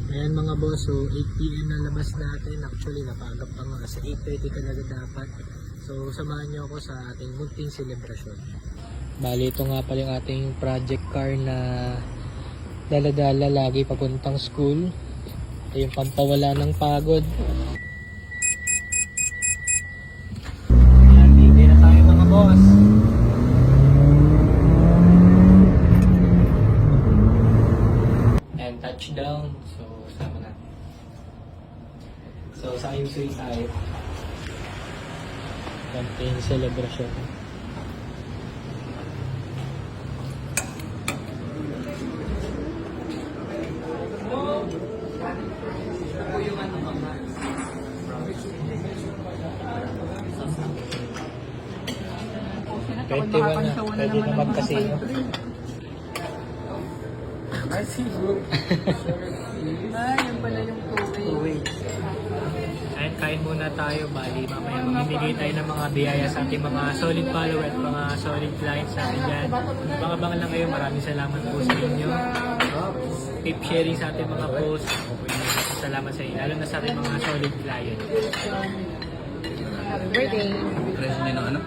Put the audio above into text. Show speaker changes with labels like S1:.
S1: Ayan mga boss, so 8 PM na labas natin. Actually, napagap pa nga kasi 8:30 talaga dapat. So, samahan niyo ako sa ating munting celebration. Bali, ito nga pala yung ating project car na dala-dala lagi papuntang school. Ito yung pampawala ng pagod. Ayan, hindi na tayo mga boss. And touchdown. So, sama na. So, sa IMSUI tayo. Campaign celebration. Pwede ba na? Pwede na magkasino.
S2: Yan pala yung two-way.
S1: Kahit kain muna tayo, bali mamaya mamimigay tayo ng mga biyaya sa ating mga solid follower at mga solid clients natin dyan. Baka-baka lang kayo, maraming salamat po sa inyo. Keep sharing sa ating mga posts. Salamat sa inyo, lalo na sa ating mga solid clients.
S2: Happy birthday!
S3: Presyo niya ng ano?